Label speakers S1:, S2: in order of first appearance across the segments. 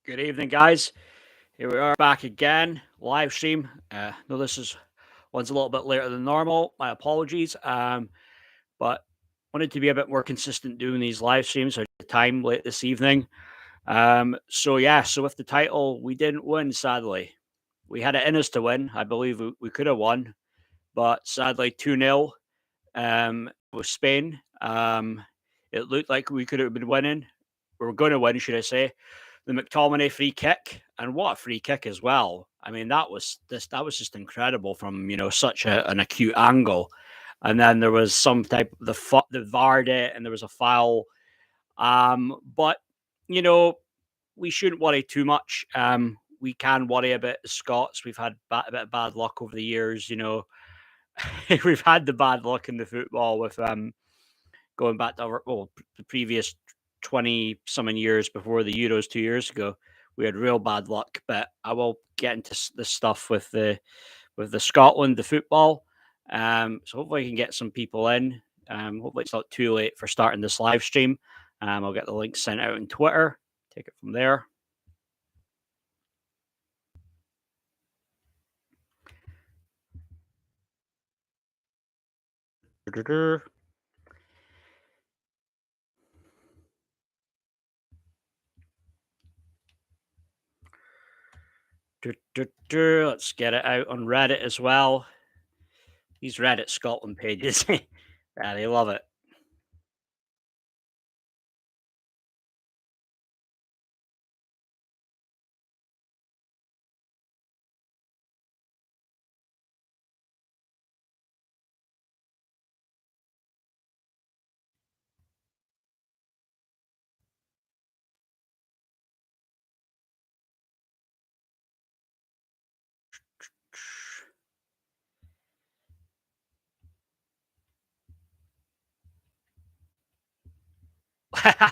S1: Good evening, guys. Here we are back again, live stream. No, this is one's a little bit later than normal. My apologies. But wanted to be a bit more consistent doing these live streams. Or the time late this evening. So with the title, we didn't win. Sadly, we had it in us to win. I believe we could have won, but sadly, 2-0 with Spain. It looked like we could have been winning. We were going to win, should I say? The McTominay free kick, and what a free kick as well. I mean, that was just incredible from such an acute angle. And then there was some type the VAR did, and there was a foul. But you know, we shouldn't worry too much. We can worry a bit. The Scots, we've had a bit of bad luck over the years. We've had the bad luck in the football with going back to the previous 20 something years before the Euros 2 years ago. We had real bad luck, but I will get into this stuff with the Scotland, the football. So hopefully I can get some people in. Hopefully it's not too late for starting this live stream. I'll get the link sent out on Twitter. Take it from there. Let's get it out on Reddit as well. These Reddit Scotland pages, yeah, they love it.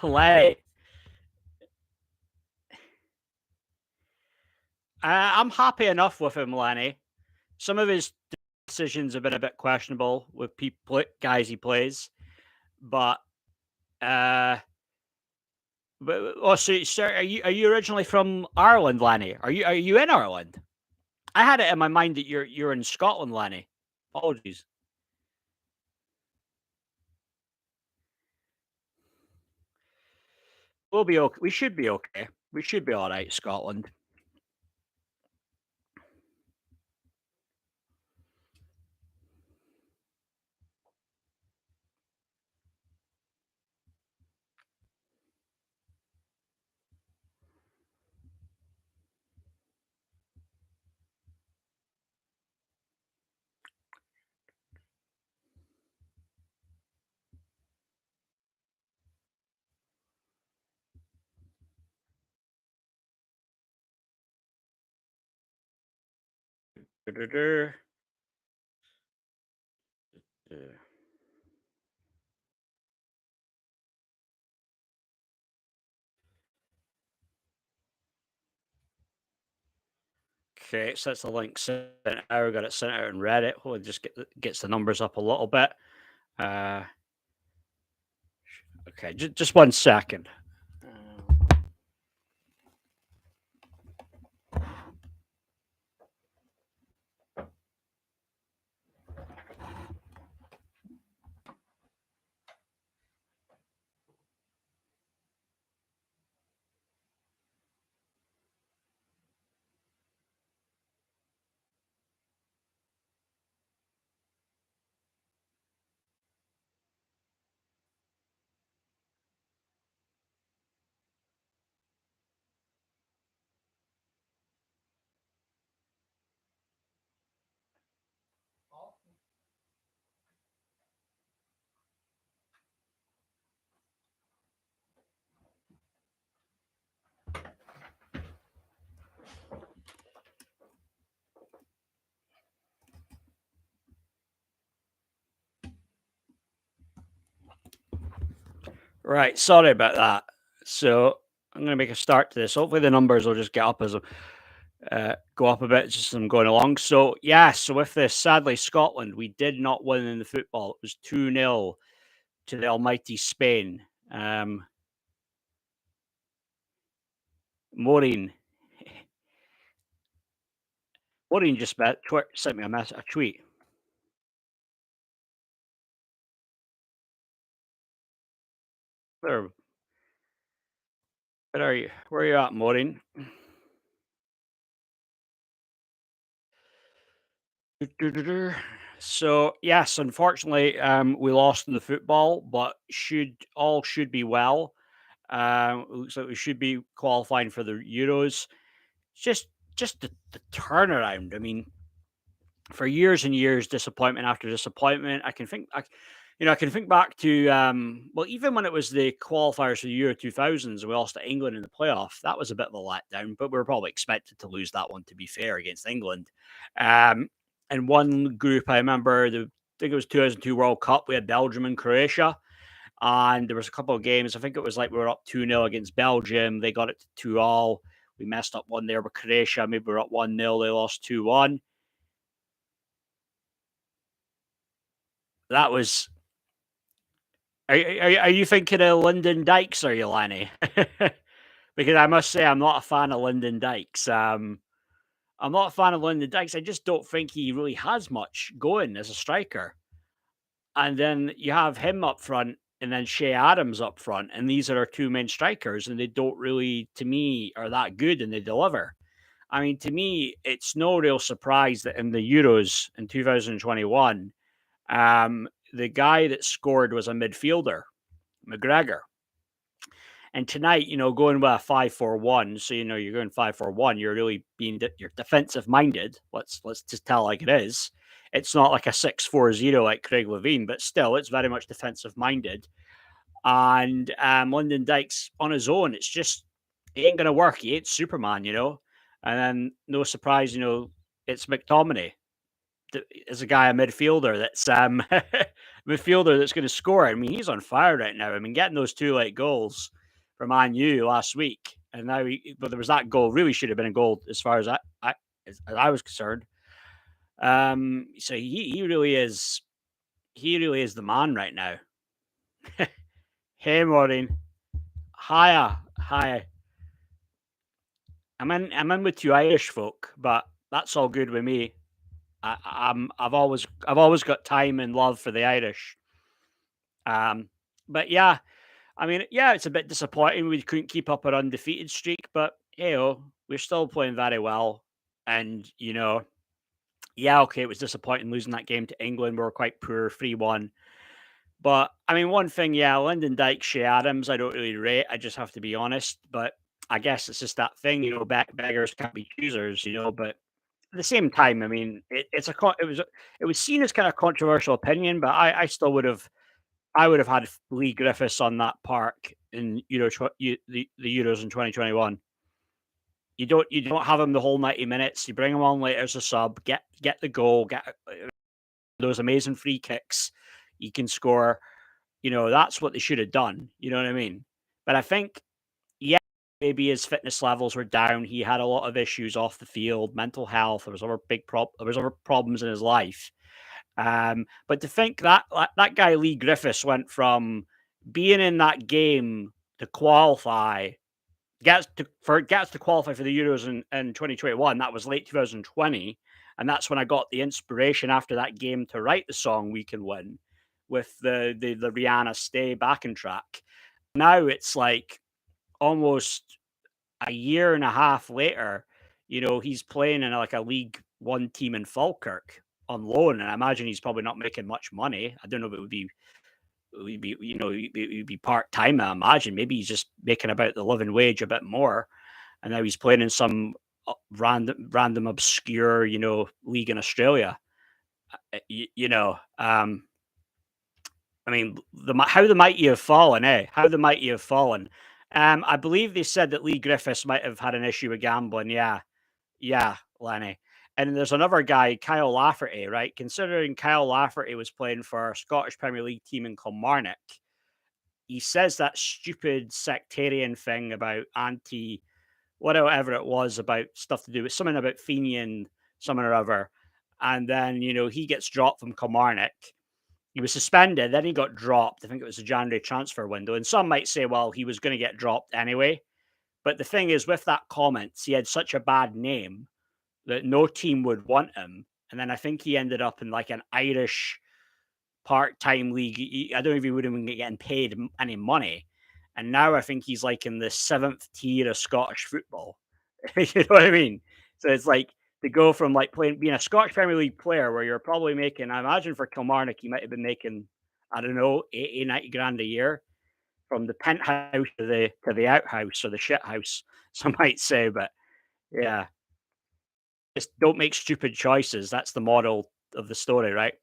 S1: Lenny. I'm happy enough with him, Lenny. Some of his decisions have been a bit questionable with people, guys he plays, but uh, so are you originally from Ireland, Lenny? Are you in Ireland? I had it in my mind that you're in Scotland, Lenny. Apologies. We'll be okay. We should be okay. We should be all right, Scotland. Okay, so that's the link sent out. Got it sent out on Reddit. Hopefully, just gets the numbers up a little bit. Uh, okay, just 1 second. Right, sorry about that. So I'm going to make a start to this. Hopefully, the numbers will just get up as go up a bit just as I'm going along. So yeah, so with this, sadly, Scotland, we did not win in the football. It was 2-0 to the almighty Spain. Maureen. Maureen just sent me a tweet. Where, where are you? Where are you at, Maureen? So yes, unfortunately, we lost in the football, but should be well. Looks like we should be qualifying for the Euros. Just just the turnaround. I mean, for years and years, disappointment after disappointment. I can think back to well, even when it was the qualifiers for the Euro 2000s, and we lost to England in the playoff. That was a bit of a letdown, but we were probably expected to lose that one. To be fair, against England, um, in one group, I remember I think it was 2002 World Cup. We had Belgium and Croatia, and there was a couple of games. I think it was like we were up 2-0 against Belgium. They got it to 2-all. We messed up one there with Croatia. Maybe we were up 1-0. They lost 2-1. That was. Are you thinking of Lyndon Dykes? Are you, Lanny? Because I must say I'm not a fan of Lyndon Dykes. I'm not a fan of Lyndon Dykes. I just don't think he really has much going as a striker. And then you have him up front, and then Shea Adams up front, and these are our two main strikers, and they don't really, to me, are that good, and they deliver. I mean, to me, it's no real surprise that in the Euros in 2021, the guy that scored was a midfielder, McGregor. And tonight, going with a 5-4-1, so you're going 5-4-1, you're really you're defensive minded. Let's just tell like it is. It's not like a 6-4-0 like Craig Levine, but still, it's very much defensive minded. And Lyndon Dykes on his own, it's just it ain't gonna work. He ain't Superman. And then no surprise, it's McTominay is a guy, a midfielder that's midfielder that's going to score. I mean, he's on fire right now. I mean, getting those two late goals from Man U last week, and now, but there was that goal. Really should have been a goal as far as as I was concerned. So he really is. He really is the man right now. Hey, Maureen. Hiya, hi. I'm in with you Irish folk, but that's all good with me. I've always got time and love for the Irish. But yeah, I mean, yeah, it's a bit disappointing we couldn't keep up our undefeated streak, but hey, we're still playing very well. And yeah, okay, it was disappointing losing that game to England. We were quite poor, 3-1. But I mean, one thing, yeah, Lyndon Dykes, Shea Adams, I don't really rate. I just have to be honest. But I guess it's just that thing, beggars can't be choosers. But at the same time, I mean, it was seen as kind of controversial opinion, but I would have had Lee Griffiths on that park in the Euros in 2021. You don't have him the whole 90 minutes. You bring him on later as a sub, get the goal, get those amazing free kicks. You can score. That's what they should have done. You know what I mean? But I think, yeah, maybe his fitness levels were down. He had a lot of issues off the field, mental health. There was other problems in his life. But to think that guy Lee Griffiths went from being in that game to qualify, gets to qualify for the Euros in 2021. That was late 2020, and that's when I got the inspiration after that game to write the song "We Can Win" with the Rihanna "Stay" backing track. Now it's like almost a year and a half later, he's playing in like a League One team in Falkirk on loan, and I imagine he's probably not making much money. I don't know if it would be part time. I imagine maybe he's just making about the living wage a bit more, and now he's playing in some random obscure league in Australia. I mean, how the mighty have fallen, eh? How the mighty have fallen. I believe they said that Lee Griffiths might have had an issue with gambling. Yeah, yeah, Lenny. And there's another guy, Kyle Lafferty, right? Considering Kyle Lafferty was playing for a Scottish Premier League team in Kilmarnock, he says that stupid sectarian thing about whatever it was about stuff to do with something about Fenian, something or other. And then, he gets dropped from Kilmarnock. He was suspended, then he got dropped. I think it was a January transfer window. And some might say, well, he was going to get dropped anyway. But the thing is, with that comments, he had such a bad name that no team would want him. And then I think he ended up in like an Irish part-time league. I don't know if he would have been getting paid any money. And now I think he's like in the seventh tier of Scottish football. You know what I mean? So it's like to go from like being a Scottish Premier League player where you're probably making, I imagine for Kilmarnock, he might have been making, I don't know, 80, 90 grand a year from the penthouse to the outhouse or the shit house, some might say. But yeah, just don't make stupid choices. That's the model of the story, right?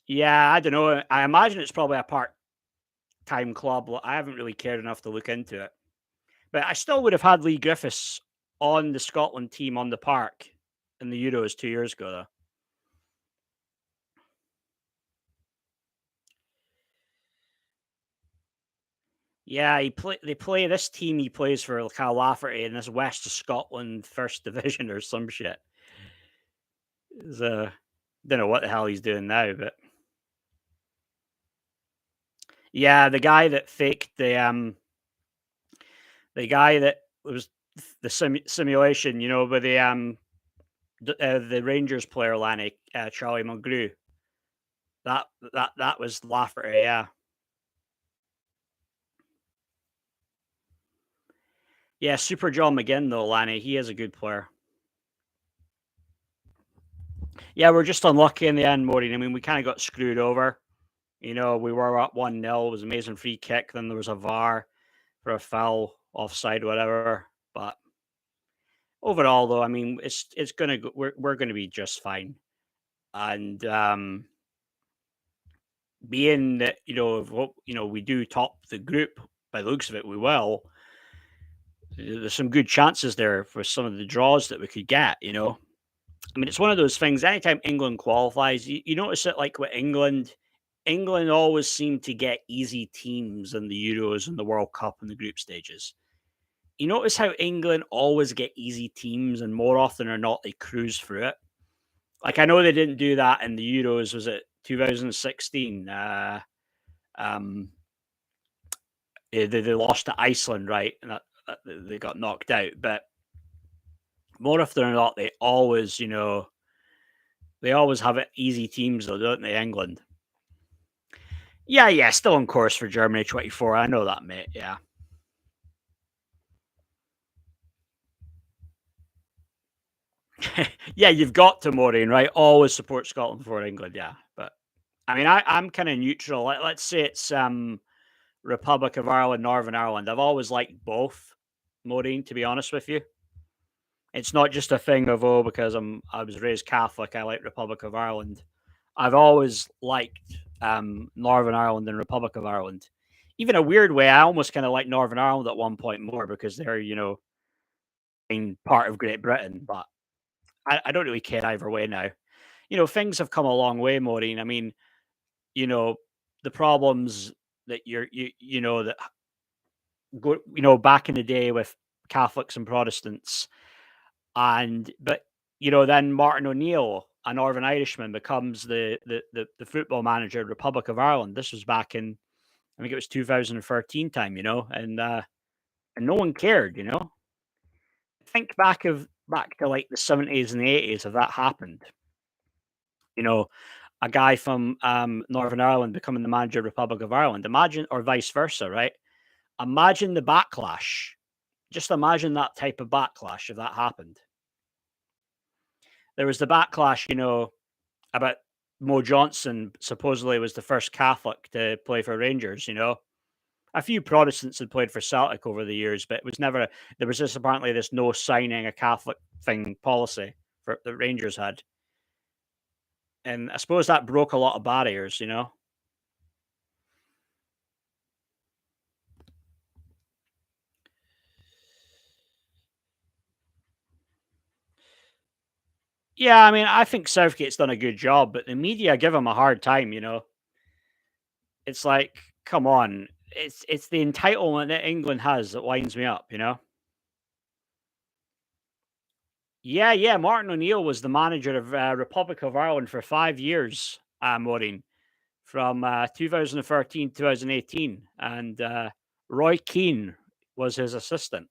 S1: Yeah, I don't know. I imagine it's probably a part-time club. I haven't really cared enough to look into it. But I still would have had Lee Griffiths on the Scotland team on the park in the Euros 2 years ago, though. Yeah, they play this team he plays for Cal Lafferty in this West of Scotland First Division or some shit. It's, don't know what the hell he's doing now, but yeah, the guy that was the simulation, with the Rangers player Lanny, Charlie Mulgrew. That was Lafferty, yeah. Yeah, Super John McGinn though, Lanny, he is a good player. Yeah, we're just unlucky in the end, Maureen. I mean, we kind of got screwed over. We were up 1-0. It was an amazing free kick. Then there was a VAR for a foul, offside, whatever. But overall, though, I mean, it's gonna go, we're gonna be just fine. And being that we do top the group by the looks of it, we will. There's some good chances there for some of the draws that we could get. I mean, it's one of those things. Anytime England qualifies, you notice it like with England. England always seem to get easy teams in the Euros and the World Cup and the group stages. You notice how England always get easy teams, and more often or not, they cruise through it. Like I know they didn't do that in the Euros. Was it 2016? They lost to Iceland, right? And they got knocked out. But more often or not, they always have it easy teams, though, don't they? England. Yeah, still on course for Germany 24. I know that, mate. Yeah. Yeah, you've got to, Maureen, right? Always support Scotland before England, yeah. But I mean, I'm kind of neutral. Let's say it's Republic of Ireland, Northern Ireland. I've always liked both, Maureen, to be honest with you. It's not just a thing of because I was raised Catholic, I like Republic of Ireland. I've always liked Northern Ireland and Republic of Ireland. Even a weird way, I almost kind of like Northern Ireland at one point more because they're, being part of Great Britain. But I don't really care either way now. Things have come a long way, Maureen. I mean, the problems that that go, back in the day with Catholics and Protestants, but then Martin O'Neill, a Northern Irishman, becomes the football manager of Republic of Ireland. This was back in, I think it was 2013 time, and no one cared. Think back to like the 70s and the 80s if that happened. A guy from Northern Ireland becoming the manager of Republic of Ireland. Imagine, or vice versa, right? Imagine the backlash. Just imagine that type of backlash if that happened. There was the backlash, about Mo Johnson supposedly was the first Catholic to play for Rangers. A few Protestants had played for Celtic over the years, but it was never. There was just apparently this no signing a Catholic thing policy for the Rangers had, and I suppose that broke a lot of barriers. Yeah, I mean, I think Southgate's done a good job, but the media give him a hard time. It's like, come on, it's the entitlement that England has that winds me up. Yeah. Martin O'Neill was the manager of Republic of Ireland for 5 years, Maureen, from 2013 2018, and Roy Keane was his assistant.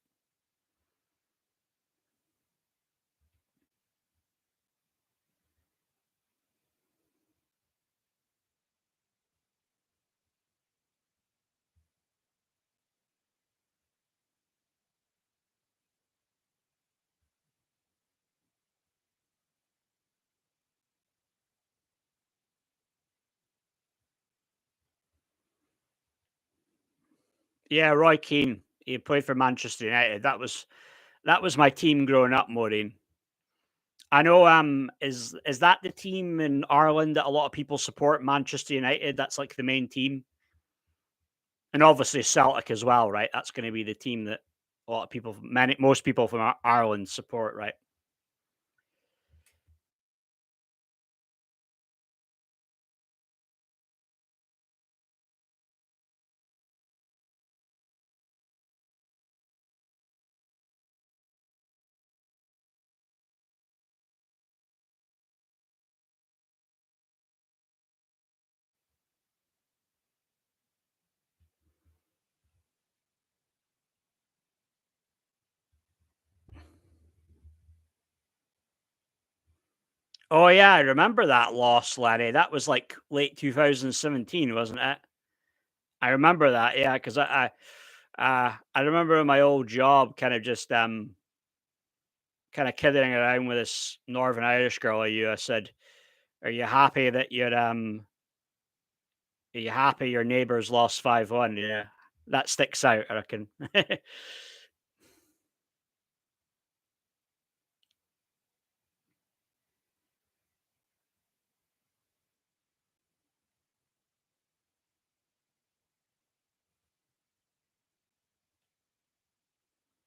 S1: Yeah, Roy Keane. He played for Manchester United. That was my team growing up, Maureen. I know. Is that the team in Ireland that a lot of people support? Manchester United. That's like the main team, and obviously Celtic as well, right? That's going to be the team that a lot of people, most people from Ireland support, right? Oh yeah, I remember that loss, Lenny. That was like late 2017, wasn't it? I remember that, yeah, because I remember in my old job, kind of just kind of kidding around with this Northern Irish girl. I said, "Are you happy that are you happy your neighbors lost 5-1?" Yeah, that sticks out, I reckon.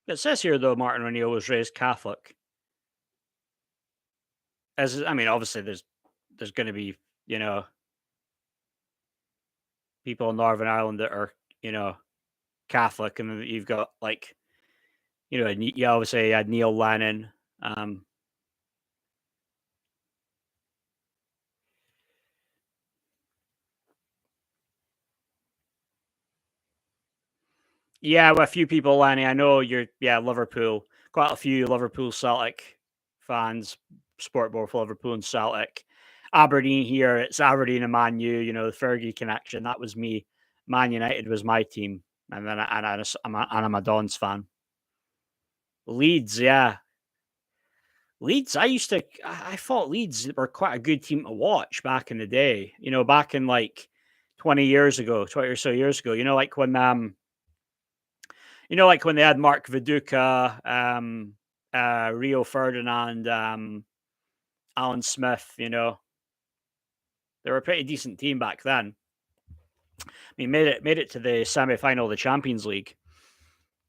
S1: It says here though, Martin O'Neill was raised Catholic. As I mean, obviously, there's going to be you know people in Northern Ireland that are you know Catholic, and then you've got like you obviously had Neil Lennon. Um, yeah, well, a few people, Lenny. I know you're Liverpool. Quite a few Liverpool Celtic fans, sport both Liverpool and Celtic. Aberdeen here, it's Aberdeen and Man U. The Fergie connection. That was me. Man United was my team, and then I'm a Dons fan. Leeds, yeah, Leeds. I thought Leeds were quite a good team to watch back in the day. Back in like 20 years ago, 20 or so years ago. Like when they had Mark Viduka, Rio Ferdinand, Alan Smith. They were a pretty decent team back then. I mean, made it to the semi final of the Champions League.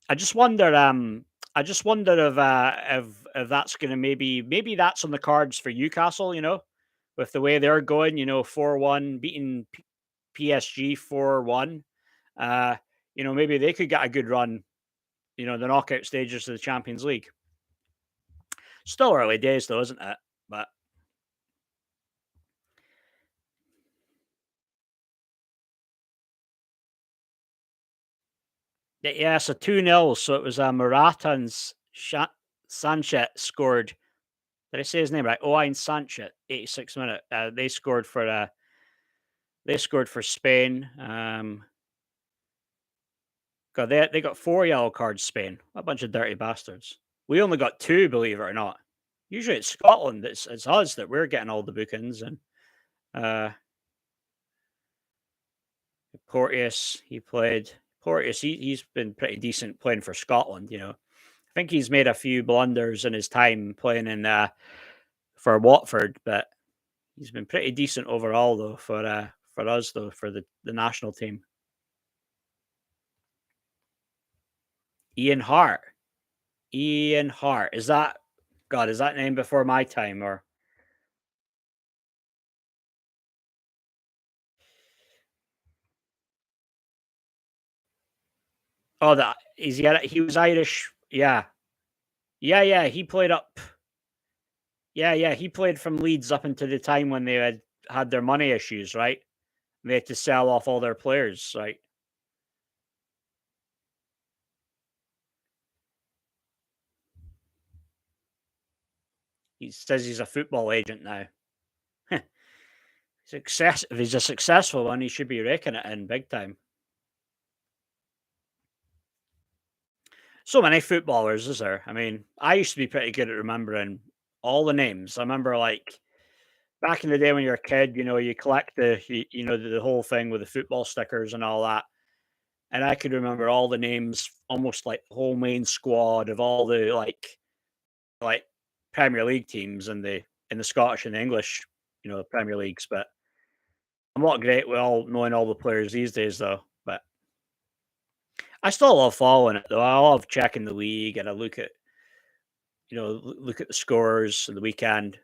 S1: I just wonder. I just wonder if that's going to maybe that's on the cards for Newcastle. With the way they're going. 4-1 beating PSG 4-1. Uh, maybe they could get a good run. The knockout stages of the Champions League. Still early days, though, isn't it? But yeah, so 2-0. So it was Morata and Sanchez scored. Did I say his name right? Owain Sanchez, 86 minute. They scored for Spain. God, they got 4 yellow cards. Spain, a bunch of dirty bastards. We only got two, believe it or not. Usually it's Scotland. It's us that we're getting all the bookings. And uh, Porteous, he played. Porteous, he's been pretty decent playing for Scotland. I think he's made a few blunders in his time playing in for Watford, but he's been pretty decent overall though for us though for the national team. Ian Hart. Ian Hart. Is that name before my time or oh that is he was Irish. Yeah. Yeah, yeah. He played up yeah, yeah. He played from Leeds up until the time when they had their money issues, right? They had to sell off all their players, right? He says he's a football agent now. Success. If he's a successful one, he should be raking it in big time. So many footballers, is there? I mean, I used to be pretty good at remembering all the names. I remember like back in the day when you're a kid, you collect the whole thing with the football stickers and all that. And I could remember all the names, almost like the whole main squad of all the like Premier League teams in the Scottish and the English, Premier Leagues. But I'm not great with all knowing all the players these days, though. But I still love following it, though. I love checking the league and I look at the scores of the weekend.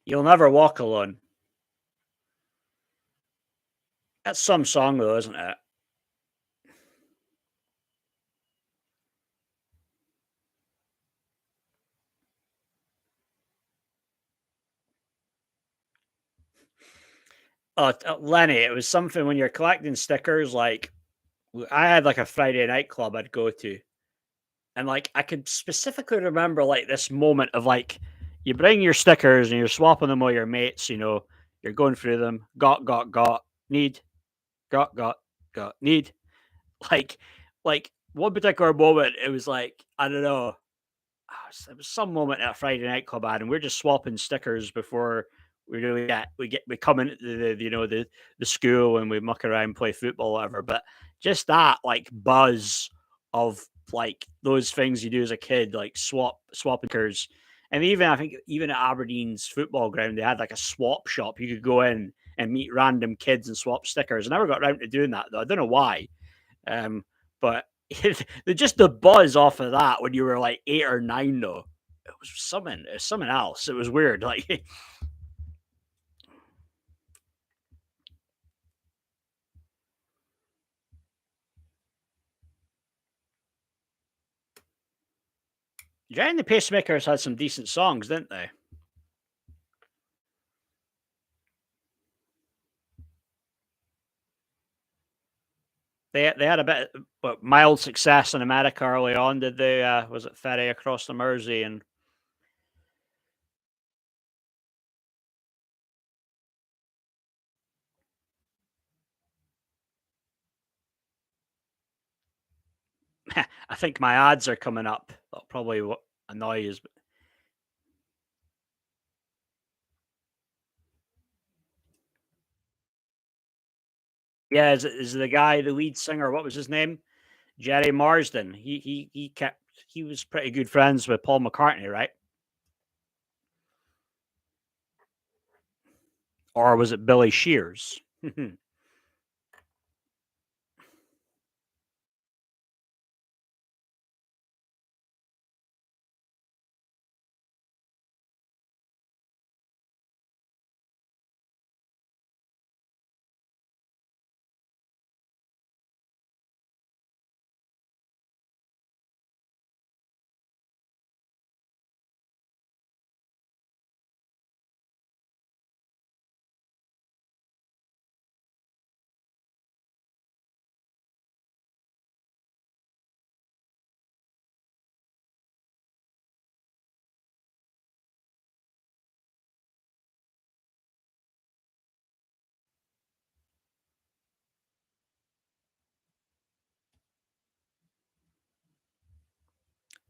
S1: You'll never walk alone. That's some song, though, isn't it? Oh, Lenny, it was something when you're collecting stickers. Like I had like a Friday night club I'd go to, and like I could specifically remember like this moment of like you bring your stickers and you're swapping them with your mates. You're going through them. Got need. Got need. Like like one particular moment, it was like I don't know. It was some moment at a Friday night club ad, and we're just swapping stickers before we come into the school and we muck around, play football, whatever. But just that like buzz of like those things you do as a kid, like swapping stickers, and even I think even at Aberdeen's football ground, they had like a swap shop. You could go in and meet random kids and swap stickers. I never got around to doing that though. I don't know why, but just the buzz off of that when you were like 8 or 9, though, it was something else. It was weird. Like Giant the Pacemakers had some decent songs, didn't they? They had a bit but mild success in America early on, did they? Was it Ferry Across the Mersey? And I think my ads are coming up. That'll probably what annoy you. Yeah, is the guy the lead singer? What was his name? Jerry Marsden. He was pretty good friends with Paul McCartney, right? Or was it Billy Shears?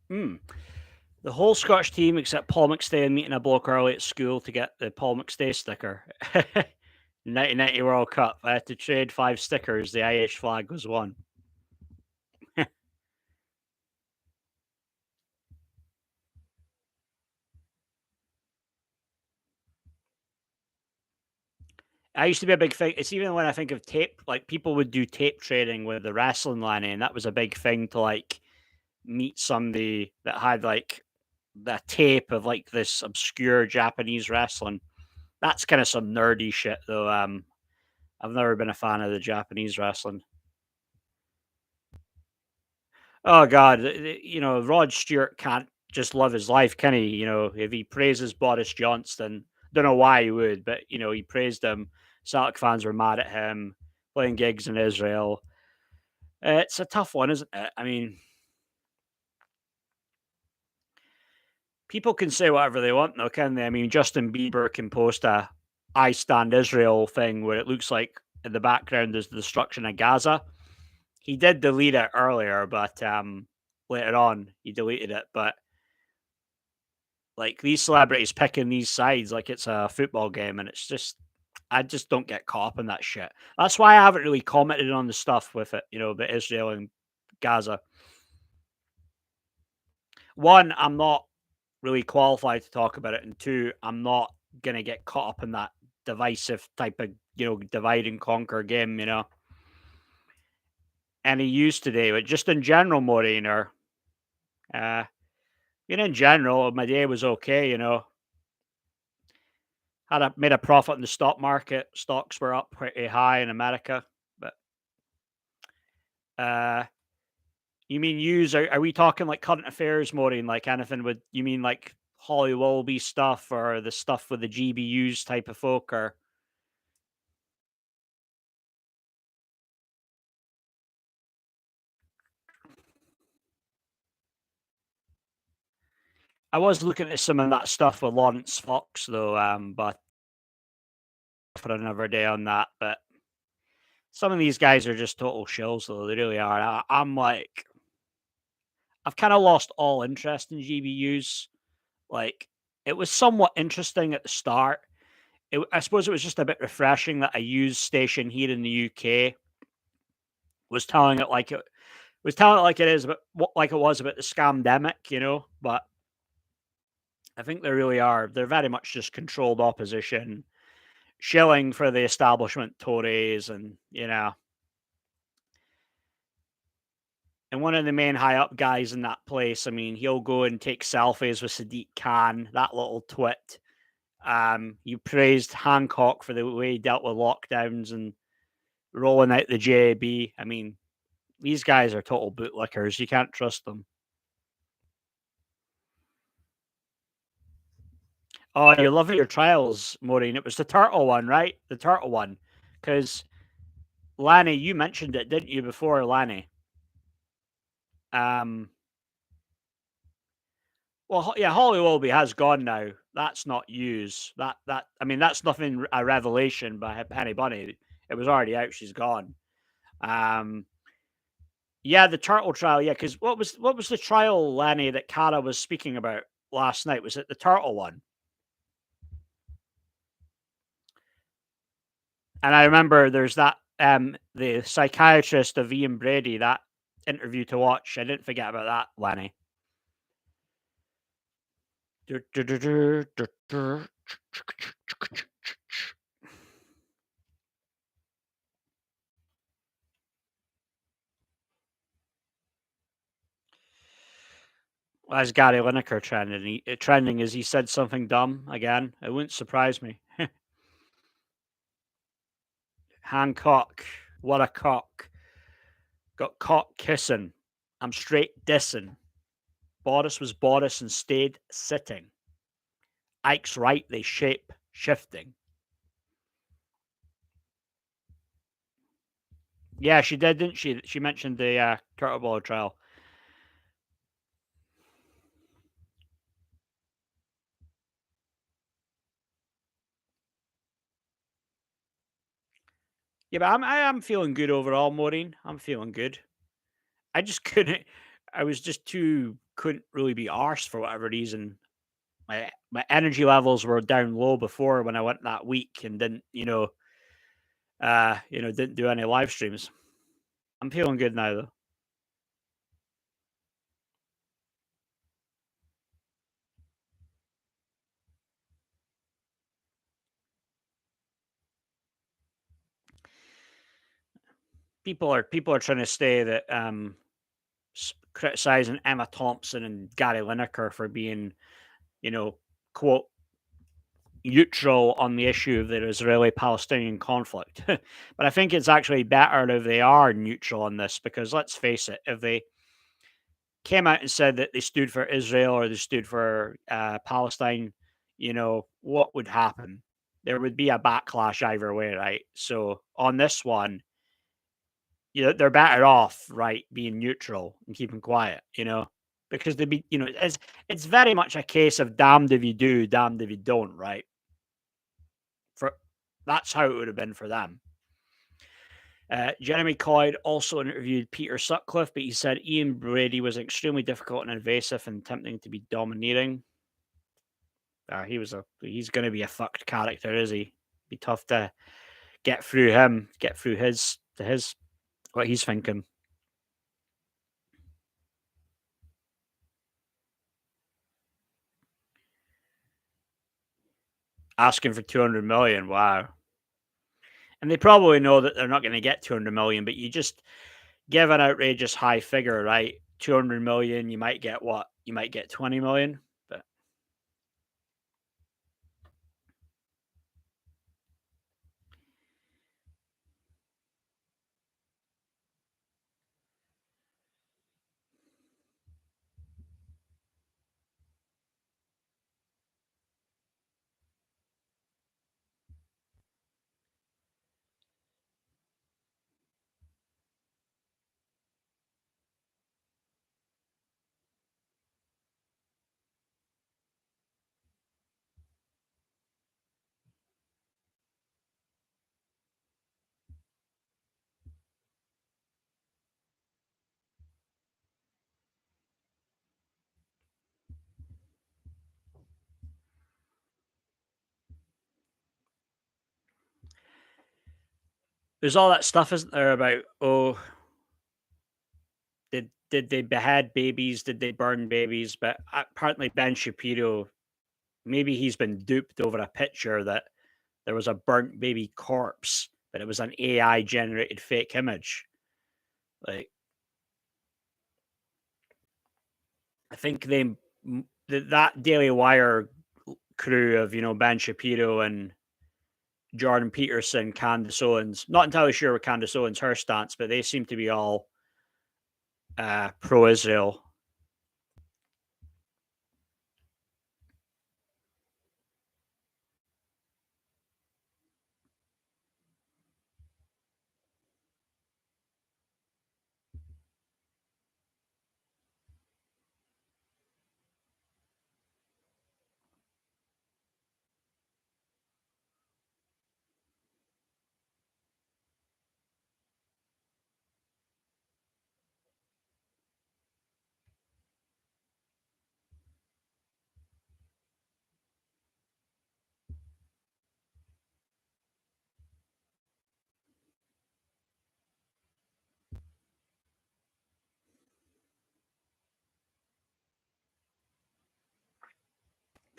S1: Hmm. The whole Scottish team except Paul McStay meeting a bloke early at school to get the Paul McStay sticker. 1990 World Cup. I had to trade 5 stickers. The Irish flag was one. I used to be a big thing. It's even when I think of tape, like people would do tape trading with the wrestling line, and that was a big thing to like meet somebody that had like the tape of like this obscure Japanese wrestling. That's kind of some nerdy shit, though. I've never been a fan of the Japanese wrestling. Oh God, Rod Stewart can't just live his life, can he? If he praises Boris Johnson, don't know why he would, but he praised him. Celtic fans were mad at him playing gigs in Israel. It's a tough one, isn't it? I mean, people can say whatever they want, though, can they? I mean, Justin Bieber can post a "I stand Israel" thing where it looks like in the background there's the destruction of Gaza. He did delete it earlier, but later on he deleted it. But like these celebrities picking these sides like it's a football game, and it's just I just don't get caught up in that shit. That's why I haven't really commented on the stuff with it, about Israel and Gaza. One, I'm not really qualified to talk about it, and two, I'm not gonna get caught up in that divisive type of divide and conquer game. Any use today, but just in general, Maureen, or uh, in general, my day was okay. Made a profit in the stock market. Stocks were up pretty high in America. But uh you mean use are we talking like current affairs, Maureen? Like anything with you mean like Holly Willoughby stuff or the stuff with the GBUs type of folk or I was looking at some of that stuff with Lawrence Fox though, but for another day on that. But some of these guys are just total shills though, they really are. I'm like I've kind of lost all interest in GBUs. Like, it was somewhat interesting at the start. I suppose it was just a bit refreshing that a used station here in the UK was telling it like it is, but like it was about the scamdemic. But I think they really are. They're very much just controlled opposition, shilling for the establishment Tories, and one of the main high up guys in that place. I mean, he'll go and take selfies with Sadiq Khan, that little twit. You praised Hancock for the way he dealt with lockdowns and rolling out the JAB. I mean, these guys are total bootlickers. You can't trust them. Oh, you love your trials, Maureen. It was the turtle one, right? The turtle one. Because Lanny, you mentioned it, didn't you, before, Lanny? Um, well, yeah, Holly Willoughby has gone now. That's not news. I mean, that's nothing a revelation by Penny Bunny. It was already out. She's gone. Um, Yeah, the turtle trial. Yeah, because what was the trial, Lenny, that Cara was speaking about last night? Was it the turtle one? And I remember there's that the psychiatrist of Ian Brady, that interview to watch. I didn't forget about that, Lenny. As Gary Lineker trending, trending is he said something dumb again. It wouldn't surprise me. Hancock, what a cock. Got caught kissing. I'm straight dissing. Boris was Boris and stayed sitting. Ike's right, they shape shifting. Yeah, she did, didn't she? She mentioned the turtle ball trial. Yeah, but I am feeling good overall, Maureen. I'm feeling good. I just couldn't. I was just too couldn't really be arsed for whatever reason. My energy levels were down low before when I went that week and didn't didn't do any live streams. I'm feeling good now though. People are trying to say that criticizing Emma Thompson and Gary Lineker for being, quote, neutral on the issue of the Israeli Palestinian conflict. But I think it's actually better if they are neutral on this because let's face it, came out and said that they stood for Israel or they stood for Palestine, what would happen? There would be a backlash either way, right? So on this one, they're better off, right, being neutral and keeping quiet, because they'd be, it's very much a case of damned if you do, damned if you don't, right? For That's how it would have been for them. Jeremy Coyd also interviewed Peter Sutcliffe, but he said Ian Brady was extremely difficult and invasive and attempting to be domineering. He's going to be a fucked character, is he? Be tough to get through him, get through his what he's thinking. Asking for 200 million, wow. And they probably know that they're not going to get 200 million, but you just give an outrageous high figure, right? 200 million, you might get what? You might get 20 million, but there's all that stuff, isn't there, about did they behead babies? Did they burn babies? But apparently Ben Shapiro, maybe he's been duped over a picture that there was a burnt baby corpse, but it was an AI generated fake image. Like, I think that Daily Wire crew of Ben Shapiro and Jordan Peterson, Candace Owens. Not entirely sure what Candace Owens her stance, but they seem to be all pro-Israel.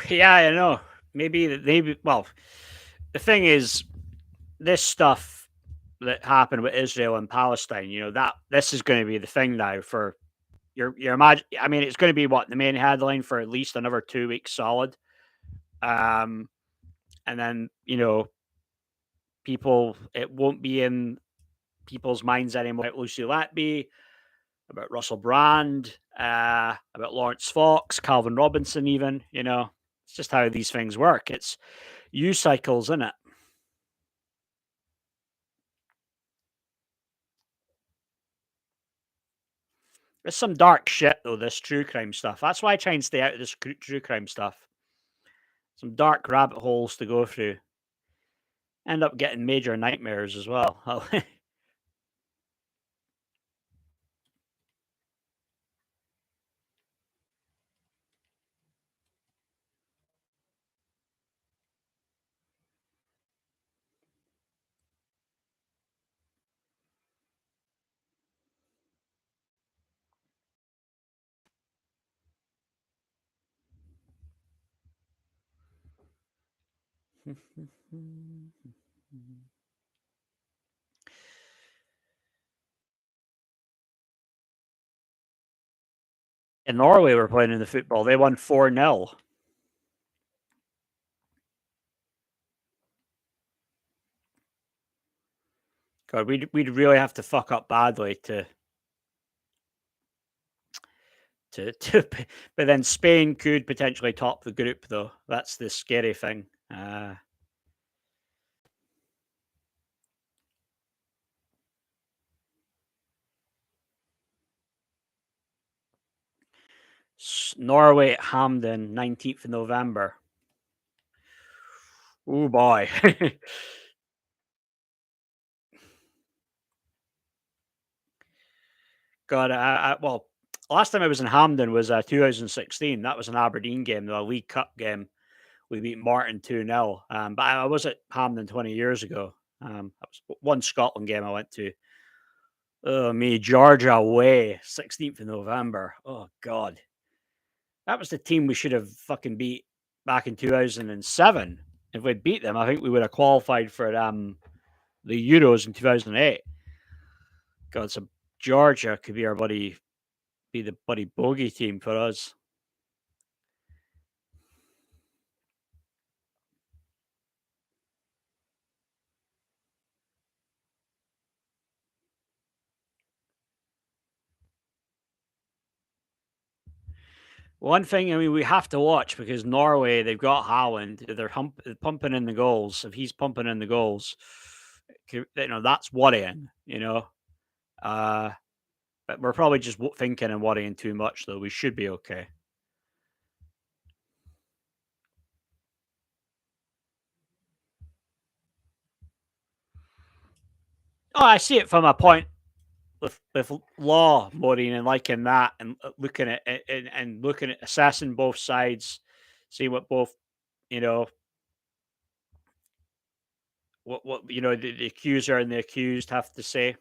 S1: Yeah, I know. Maybe. Well, the thing is, this stuff that happened with Israel and Palestine. That this is going to be the thing now for your imagine. I mean, it's going to be what the main headline for at least another 2 weeks solid. Um, and then people, it won't be in people's minds anymore about Lucy Letby, about Russell Brand, about Lawrence Fox, Calvin Robinson, even. It's just how these things work. It's news cycles, isn't it? It's some dark shit, though, this true crime stuff. That's why I try and stay out of this true crime stuff. Some dark rabbit holes to go through. End up getting major nightmares as well. In Norway, we're playing in the football. They won 4-0. God, we'd really have to fuck up badly but then Spain could potentially top the group, though. That's the scary thing. Norway at Hamden, 19th of November. Oh boy. God, well, last time I was in Hamden was 2016. That was an Aberdeen game, the League Cup game. We beat Martin 2-0. But I was at Hamden 20 years ago. That was one Scotland game I went to. Oh, me, Georgia away, 16th of November. Oh, God. That was the team we should have fucking beat back in 2007. If we'd beat them, I think we would have qualified for the Euros in 2008. God, so Georgia could be the buddy bogey team for us. One thing, I mean, we have to watch because Norway, they've got Haaland. They're pumping in the goals. If he's pumping in the goals, that's worrying. Uh, but we're probably just thinking and worrying too much, though. We should be okay. Oh, I see it from a point with law, Maureen, and liking that, and looking at it, and looking at assessing both sides, see what both you know what the accuser and the accused have to say.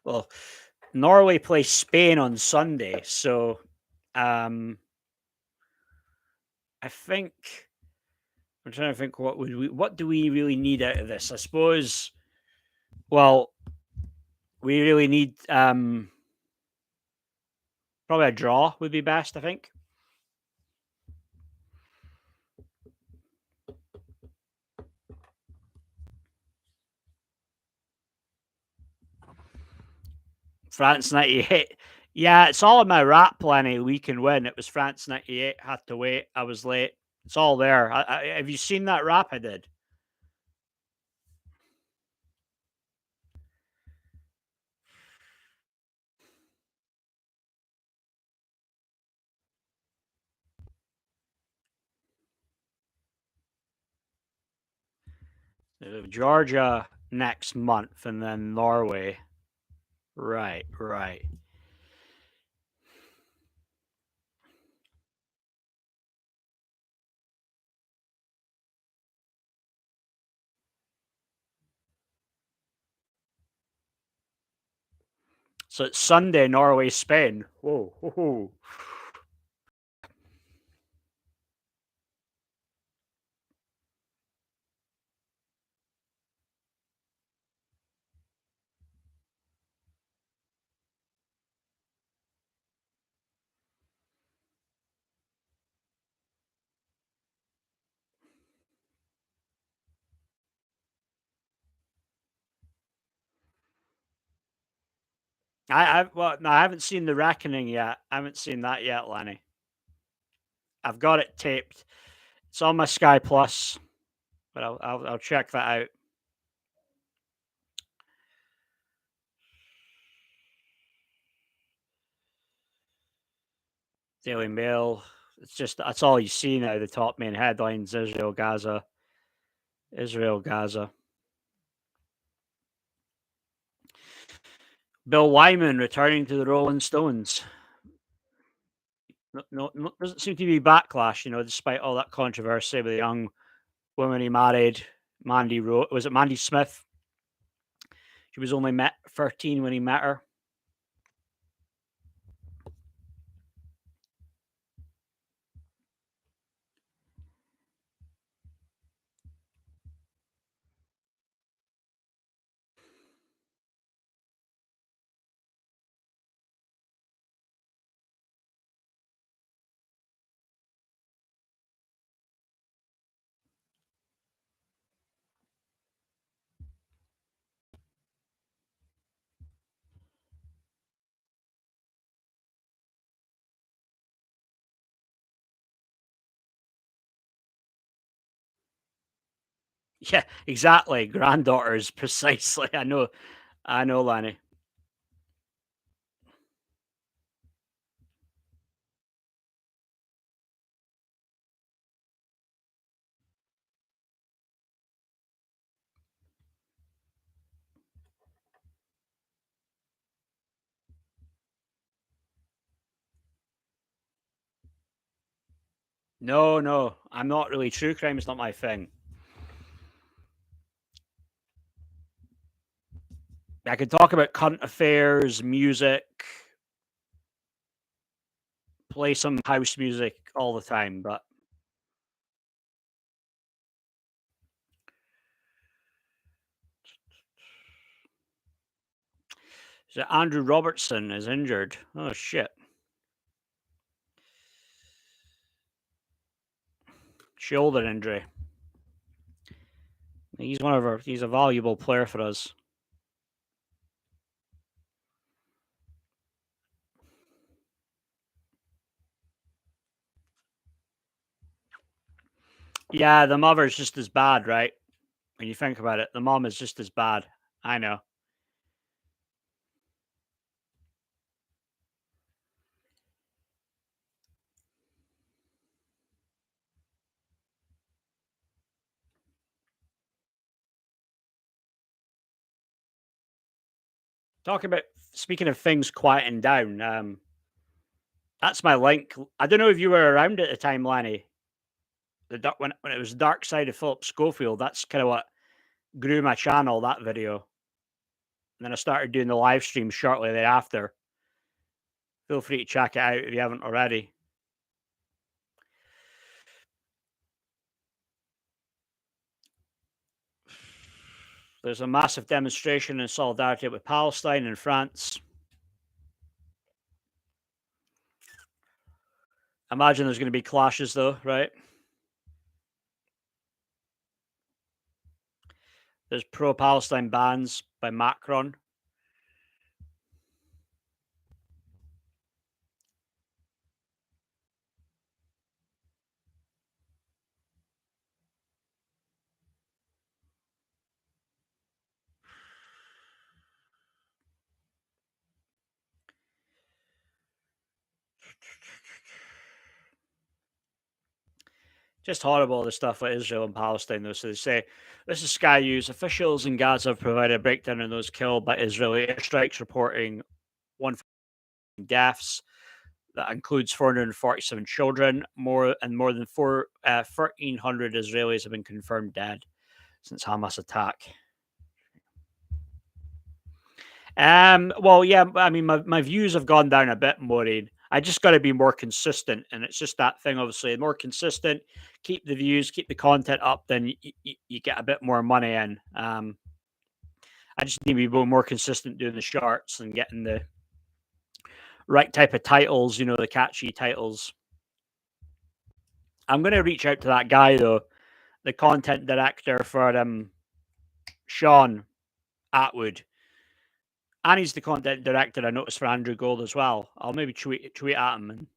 S1: Well, Norway play Spain on Sunday, so I think I'm trying to think what do we really need out of this? I suppose. Well, we really need probably a draw would be best. I think. France 98. Yeah, it's all in my rap planning. We can win. It was France 98. Had to wait. I was late. It's all there. Have you seen that rap I did? Georgia next month and then Norway. Right, right. So it's Sunday, Norway, Spain. Whoa, whoa. I haven't seen the Reckoning yet. I haven't seen that yet, Lenny. I've got it taped. It's on my Sky Plus, but I'll check that out. Daily Mail. It's just that's all you see now. The top main headlines: Israel, Gaza, Israel, Gaza. Bill Wyman returning to the Rolling Stones. No, doesn't seem to be backlash, despite all that controversy with the young woman he married, Mandy Rose. Was it Mandy Smith? She was only 13 when he met her. Yeah, exactly. Granddaughters, precisely. I know, Lanny. No, no, I'm not really. True crime is not my thing. I could talk about current affairs, music, play some house music all the time, but so Andrew Robertson is injured. Oh shit. Shoulder injury. He's a valuable player for us. Yeah, the mother's just as bad, right? When you think about it, the mom is just as bad. I know. Talking about speaking of things quieting down, that's my link. I don't know if you were around at the time, Lanny. When it was Dark Side of Philip Schofield, that's kind of what grew my channel. That video, and then I started doing the live stream shortly thereafter. Feel free to check it out if you haven't already. There's a massive demonstration in solidarity with Palestine in France. I imagine there's going to be clashes, though, right? There's pro-Palestine bans by Macron. Just horrible, the stuff with Israel and Palestine, though. So they say this is Sky News. Officials in Gaza have provided a breakdown on those killed by Israeli airstrikes, reporting one deaths. That includes 447 children. More than 1,300 Israelis have been confirmed dead since Hamas attack. Well, yeah, I mean, my views have gone down a bit, Maureen. I just got to be more consistent, and it's just that thing. Obviously, more consistent, keep the views, keep the content up, then you get a bit more money in. I just need to be more consistent doing the shorts and getting the right type of titles. You know, the catchy titles. I'm going to reach out to that guy though, the content director for Sean Atwood. And he's the content director I noticed for Andrew Gold as well. I'll maybe tweet at him. And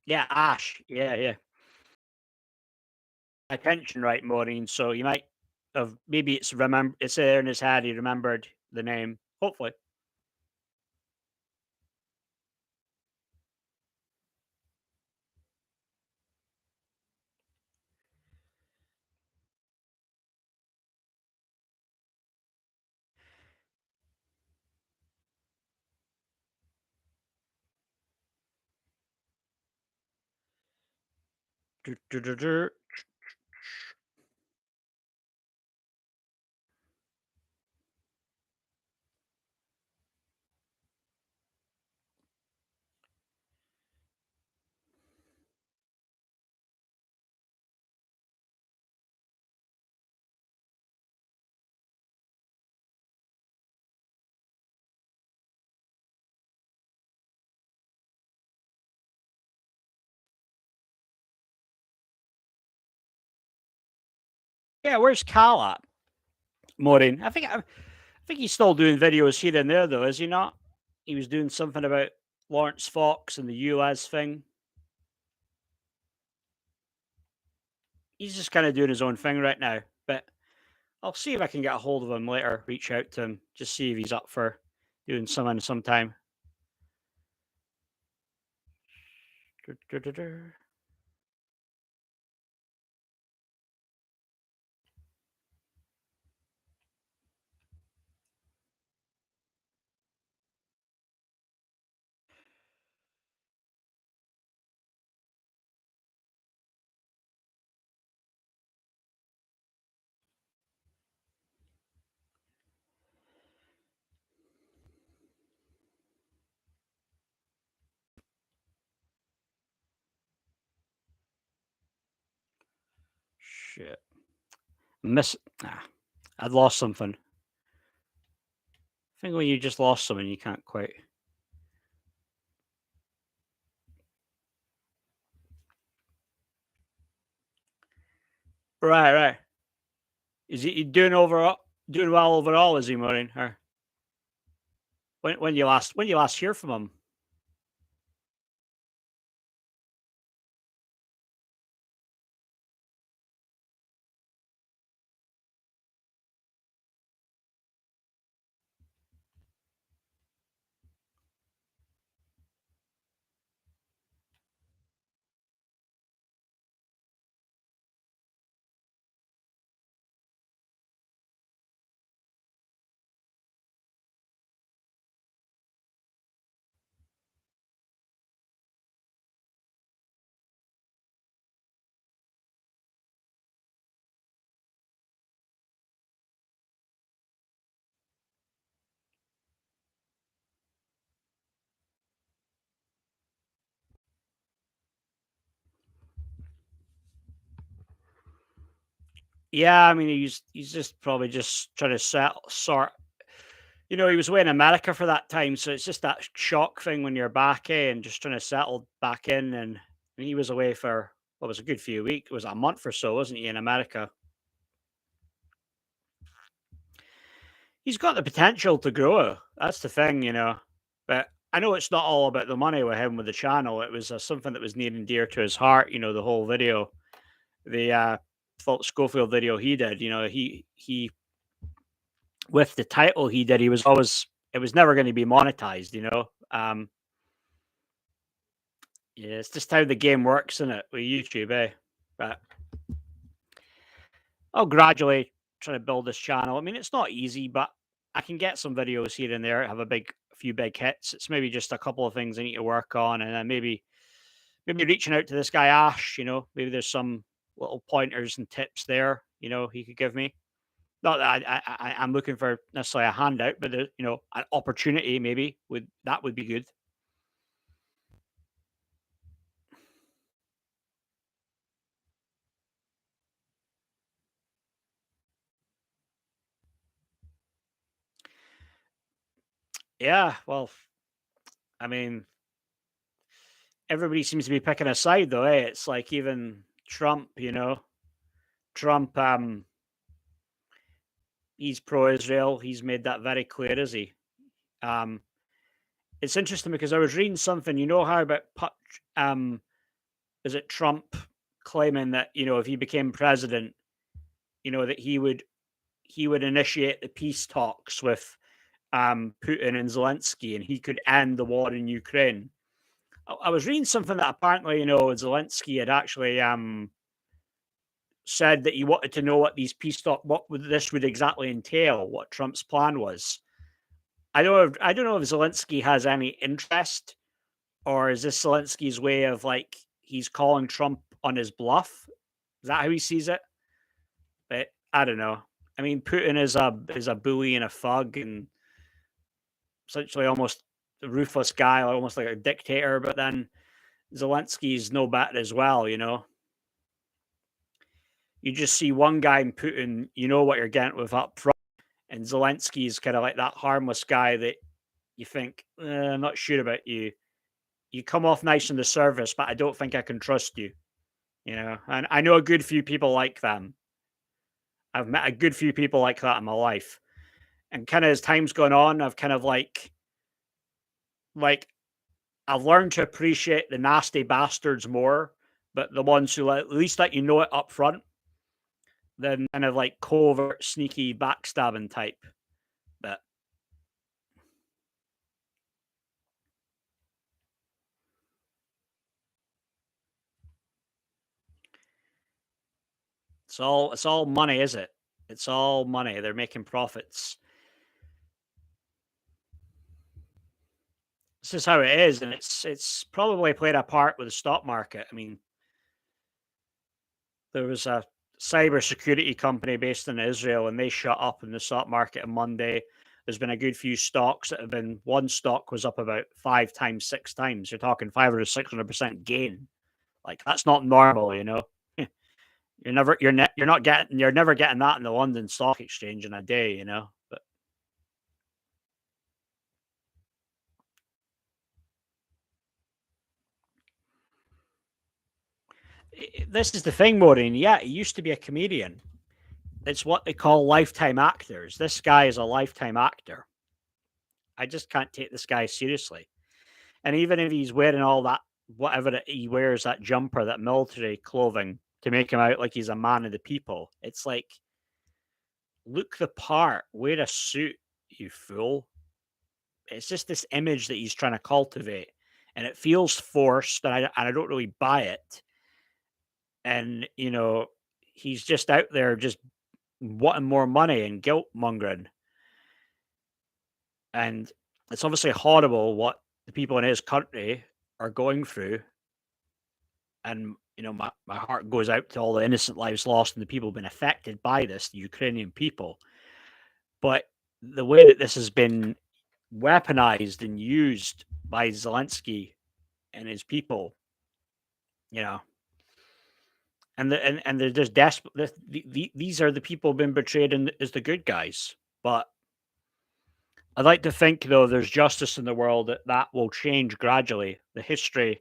S1: yeah, Ash. Yeah, yeah. Attention, right, Maureen. So you might have maybe it's there in his head. He remembered the name. Hopefully. Yeah, where's Cal at? Maureen. I think think he's still doing videos here and there, though, is he not? He was doing something about Lawrence Fox and the ULEZ thing. He's just kind of doing his own thing right now. But I'll see if I can get a hold of him later, reach out to him, just see if he's up for doing something sometime. Shit. Miss. I'd lost something. I think when you just lost something, you can't quite. Right, right. Is he doing overall doing well overall? Is he, Maureen? Or when you last hear from him? Yeah, I mean he's just probably just trying to sort. He was away in America for that time, so it's just that shock thing when you're back, and just trying to settle back in. And he was away for what was a good few weeks. It was a month or so, wasn't he, in America? He's got the potential to grow. That's the thing. But I know it's not all about the money with him with the channel. It was something that was near and dear to his heart. The whole video, the Fault Schofield video he did. He with the title he did, he was always it was never going to be monetized. Yeah, it's just how the game works, isn't it, with YouTube, eh? But I'll gradually try to build this channel. I mean, it's not easy, but I can get some videos here and there, have a few big hits. It's maybe just a couple of things I need to work on, and then maybe reaching out to this guy Ash. Maybe there's some little pointers and tips there. He could give me. Not that I'm looking for necessarily a handout, but an opportunity maybe would be good. Yeah, well, I mean, everybody seems to be picking a side though, eh? It's like even Trump. Trump, he's pro-Israel. He's made that very clear, is he? Um, it's interesting because I was reading something. You know how about is it Trump claiming that if he became president, that he would initiate the peace talks with Putin and Zelensky, and he could end the war in Ukraine. I was reading something that apparently Zelensky had actually said that he wanted to know what these peace talk this would exactly entail, what Trump's plan was. I don't know if Zelensky has any interest, or is this Zelensky's way of like he's calling Trump on his bluff? Is that how he sees it? But I don't know. I mean, Putin is a bully and a thug and essentially almost a ruthless guy, almost like a dictator. But then Zelensky's no better as well. You just see one guy in Putin, you know what you're getting with up front, and Zelensky's kind of like that harmless guy that you think, I'm not sure about you. You come off nice on the surface, but I don't think I can trust you. And I know a good few people like them. I've met a good few people like that in my life. And kind of as time's gone on, I've kind of like I've learned to appreciate the nasty bastards more, but the ones who at least let you know it up front than kind of like covert, sneaky, backstabbing type. But it's all money, is it? It's all money. They're making profits. This is how it is, and it's probably played a part with the stock market. I mean, there was a cybersecurity company based in Israel, and they shut up in the stock market on Monday. There's been a good few stocks that have been. One stock was up about 5 times, 6 times. You're talking 500 to 600% gain. Like that's not normal, you know. You're never getting that in the London Stock Exchange in a day, you know. But this is the thing, Maureen. Yeah, he used to be a comedian. It's what they call lifetime actors. This guy is a lifetime actor. I just can't take this guy seriously. And even if he's wearing all that, whatever he wears, that jumper, that military clothing to make him out like he's a man of the people, it's like, look the part, wear a suit, you fool. It's just this image that he's trying to cultivate. And it feels forced, and I don't really buy it. And, he's just out there just wanting more money and guilt mongering. And it's obviously horrible what the people in his country are going through. And, my heart goes out to all the innocent lives lost and the people been affected by this, the Ukrainian people. But the way that this has been weaponized and used by Zelensky and his people, you know, and they're just desperate. These are the people been portrayed as the good guys. But I'd like to think, though, there's justice in the world that will change gradually. The history,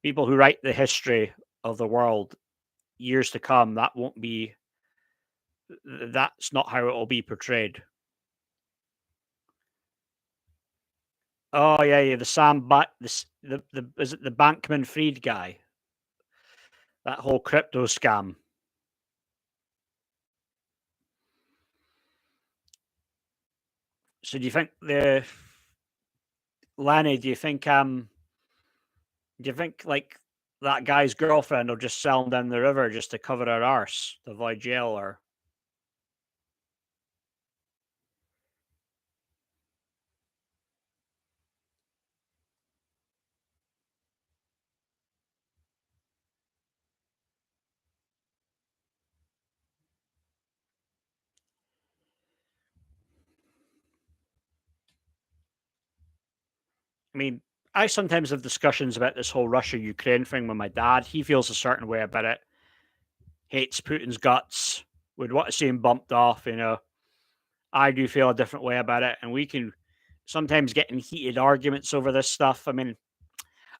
S1: people who write the history of the world years to come, that won't be. That's not how it will be portrayed. Oh yeah, yeah. The Sam, the is it the Bankman Fried guy? That whole crypto scam. So do you think Lenny? Do you think like that guy's girlfriend will just sell him down the river just to cover her arse to avoid jail? Or I mean, I sometimes have discussions about this whole Russia Ukraine thing with my dad. He feels a certain way about it, hates Putin's guts, would want to see him bumped off. I do feel a different way about it, and we can sometimes get in heated arguments over this stuff. I mean,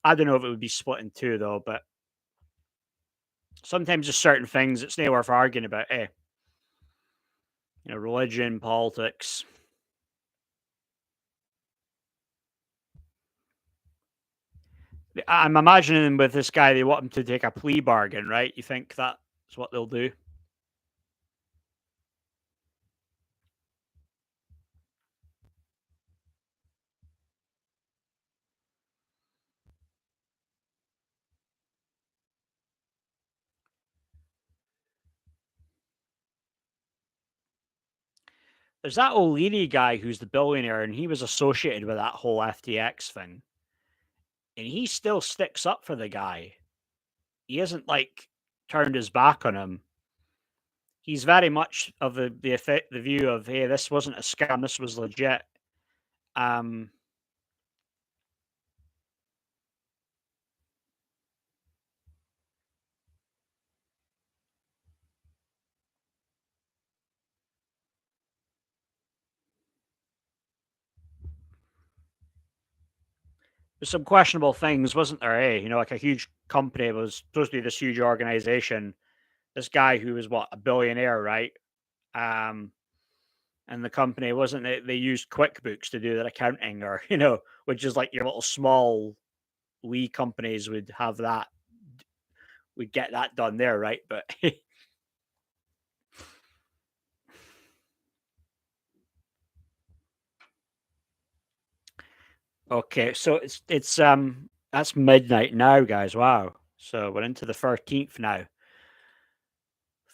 S1: I don't know if it would be split in two though, but sometimes there's certain things it's not worth arguing about. Religion, politics. I'm imagining with this guy, they want him to take a plea bargain, right? You think that's what they'll do? There's that O'Leary guy who's the billionaire, and he was associated with that whole FTX thing, and he still sticks up for the guy. He hasn't like turned his back on him. He's very much of the view of, hey, this wasn't a scam, this was legit. Um, there's some questionable things, wasn't there? Like a huge company was supposed to be this huge organization. This guy who was what, a billionaire, right? Um, and the company wasn't it, they used QuickBooks to do their accounting, or which is like your little small wee companies would have that, would get that done there, right? But okay, so it's that's midnight now, guys. Wow. So we're into the 13th now.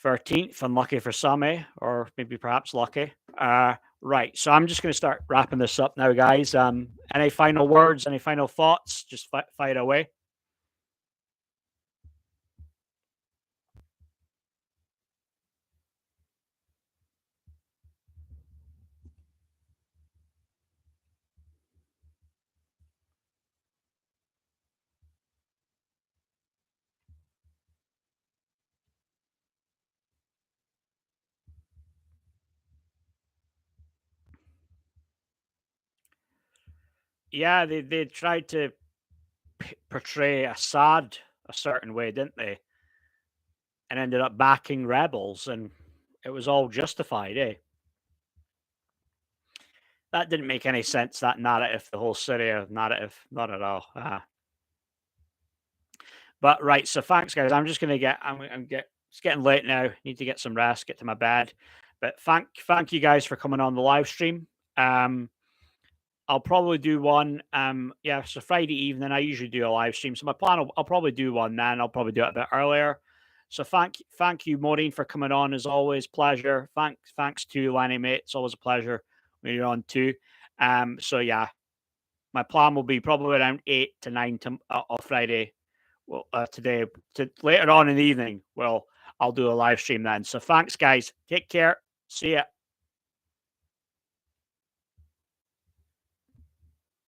S1: 13th, unlucky for some, eh? Or maybe perhaps lucky. Right. So I'm just going to start wrapping this up now, guys. Any final words? Any final thoughts? Just fire away. Yeah, they tried to portray Assad a certain way, didn't they? And ended up backing rebels, and it was all justified, eh? That didn't make any sense. That narrative, the whole Syria narrative, not at all. But right, so thanks, guys. I'm just gonna get. I'm get. It's getting late now. Need to get some rest. Get to my bed. But thank you guys for coming on the live stream. Um, I'll probably do one. Yeah, so Friday evening I usually do a live stream. So my plan, I'll probably do one then. I'll probably do it a bit earlier. So thank you, Maureen, for coming on as always. Pleasure. Thanks to Lenny, mate. It's always a pleasure when you're on too. So yeah, my plan will be probably around 8 to 9 on Friday. Well, today, later on in the evening. Well, I'll do a live stream then. So thanks, guys. Take care. See ya.